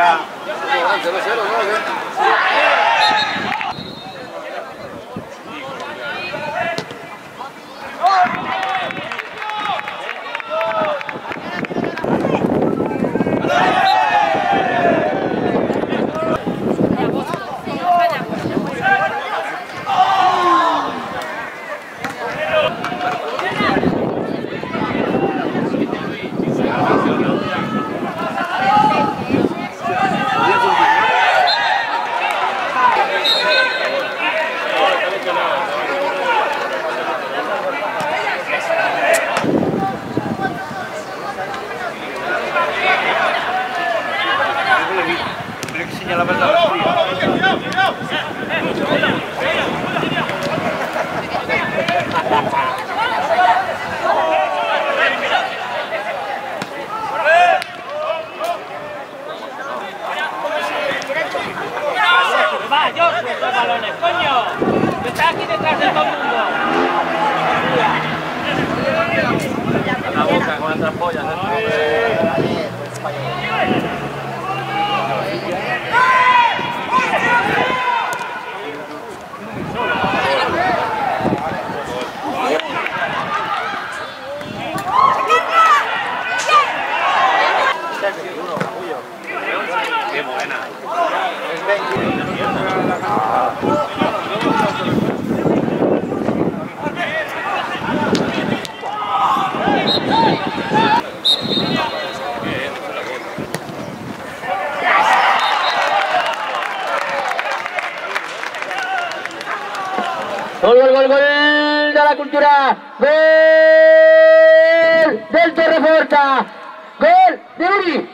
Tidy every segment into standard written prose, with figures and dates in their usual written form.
Ya. Va, yo suelto los balones, coño. Que está aquí detrás de todo el mundo. La boca con las trampollas. Qué buena. Gol, gol, gol, gol de la Cultura. Gol del Torreforta. Gol de Uri.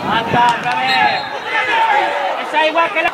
Anda, otra vez. Esa es igual que la...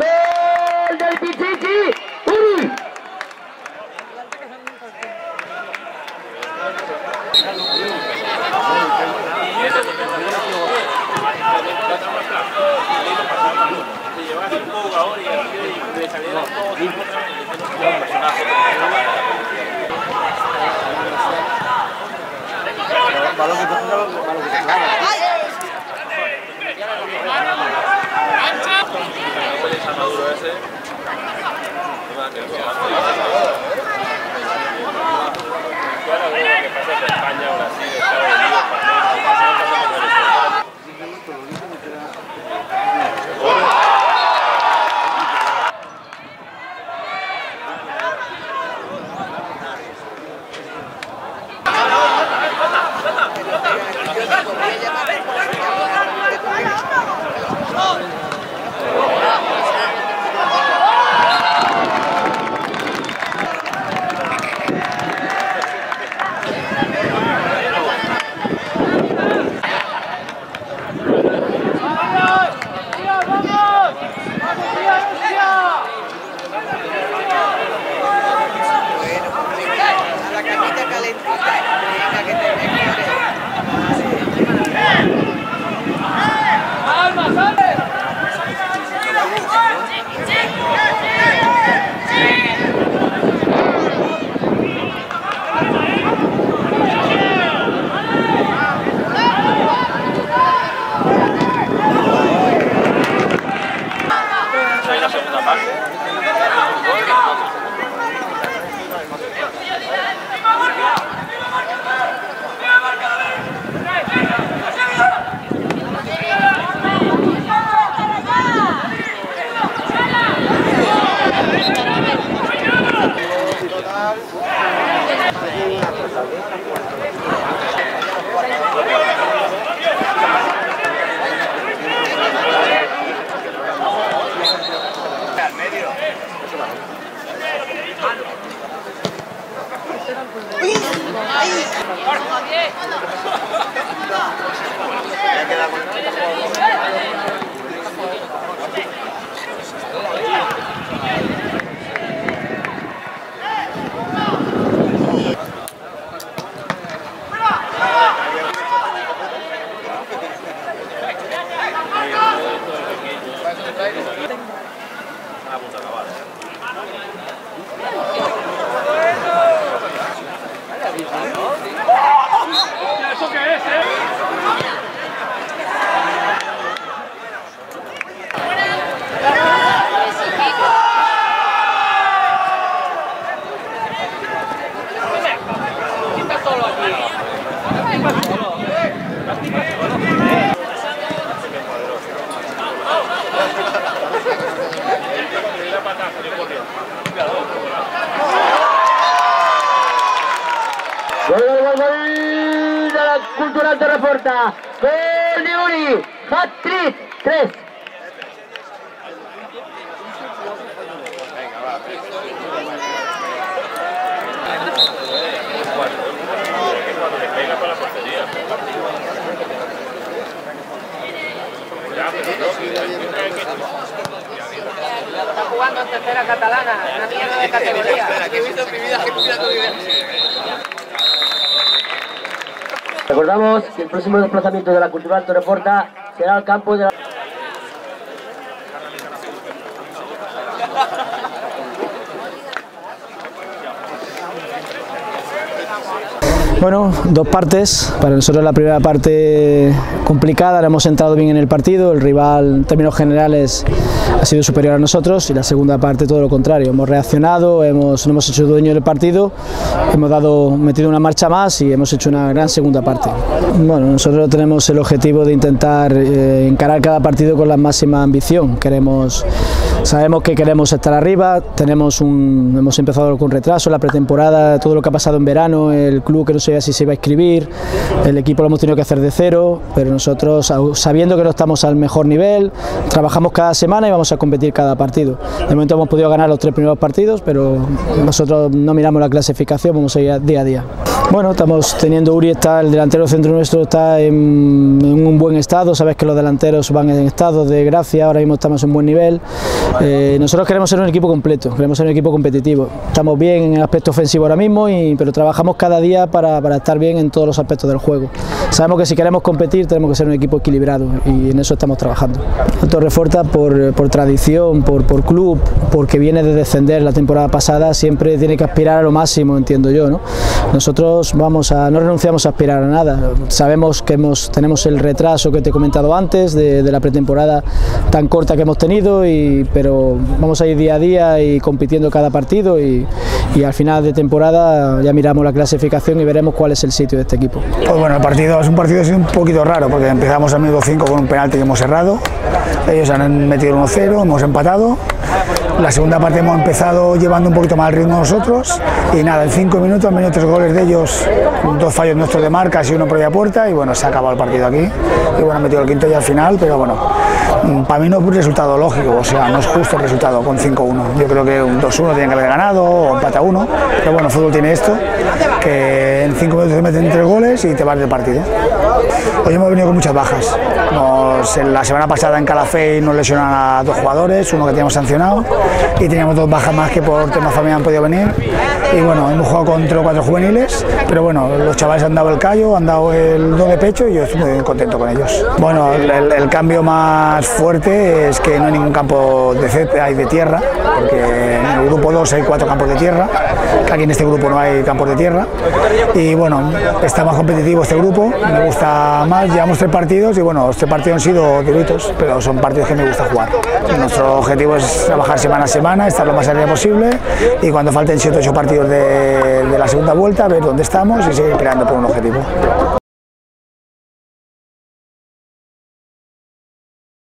Gol del Pichichi, Uri. Gol de la Cultural de Reforta. Gol de Uri. Hat-trick. 3. Está jugando en tercera catalana, una mierda de categoría. Recordamos que el próximo desplazamiento de la Cultural Torreforta será al campo de la... Bueno, dos partes. Para nosotros la primera parte complicada, hemos entrado bien en el partido, el rival en términos generales ha sido superior a nosotros, y la segunda parte todo lo contrario, hemos reaccionado, nos hemos hecho dueños del partido, hemos metido una marcha más y hemos hecho una gran segunda parte. Bueno, nosotros tenemos el objetivo de intentar encarar cada partido con la máxima ambición. Sabemos que queremos estar arriba, hemos empezado con retraso, la pretemporada, todo lo que ha pasado en verano, el club que no sabía si se iba a inscribir, el equipo lo hemos tenido que hacer de cero, pero nosotros, sabiendo que no estamos al mejor nivel, trabajamos cada semana y vamos a competir cada partido. De momento hemos podido ganar los 3 primeros partidos, pero nosotros no miramos la clasificación, vamos a ir día a día. Bueno, estamos teniendo Uri, el delantero centro nuestro está en un buen estado, sabes que los delanteros van en estado de gracia, ahora mismo estamos en buen nivel. Nosotros queremos ser un equipo completo, queremos ser un equipo competitivo. Estamos bien en el aspecto ofensivo ahora mismo, pero trabajamos cada día para estar bien en todos los aspectos del juego. Sabemos que si queremos competir tenemos que ser un equipo equilibrado y en eso estamos trabajando. Torreforta por tradición, por club, porque viene de descender la temporada pasada, siempre tiene que aspirar a lo máximo, entiendo yo, ¿no? Nosotros no renunciamos a aspirar a nada. Sabemos que tenemos el retraso que te he comentado antes de la pretemporada tan corta que hemos tenido, pero vamos a ir día a día y compitiendo cada partido y al final de temporada ya miramos la clasificación y veremos cuál es el sitio de este equipo. Pues bueno, el partido es un partido un poquito raro porque empezamos al minuto 5 con un penalti que hemos errado, ellos han metido 1-0, hemos empatado. La segunda parte hemos empezado llevando un poquito más el ritmo nosotros y nada, en 5 minutos han venido 3 goles de ellos, 2 fallos nuestros de marca y uno por la puerta y bueno, se ha acabado el partido aquí y bueno, han metido el quinto ya al final, pero bueno, para mí no es un resultado lógico, o sea, no es justo el resultado con 5-1, yo creo que un 2-1 tienen que haber ganado o empate a 1, pero bueno, el fútbol tiene esto, que en 5 minutos te meten 3 goles y te vas del partido. Hoy hemos venido con muchas bajas, la semana pasada en Calafell nos lesionaron a 2 jugadores, uno que teníamos sancionado y teníamos 2 bajas más que por temas familiares han podido venir y bueno, hemos jugado con 3 o 4 juveniles, pero bueno, los chavales han dado el callo, han dado el do de pecho y yo estoy muy contento con ellos. Bueno, el cambio más fuerte es que no hay ningún campo hay de tierra, porque en el grupo 2 hay 4 campos de tierra, que aquí en este grupo no hay campos de tierra y bueno, está más competitivo este grupo, me gusta más, llevamos 3 partidos y bueno, los 3 partidos han sido duritos, pero son partidos que me gusta jugar. Nuestro objetivo es trabajar semana a semana, estar lo más arriba posible y cuando falten 7 o 8 partidos de la segunda vuelta, ver dónde estamos y seguir peleando por un objetivo.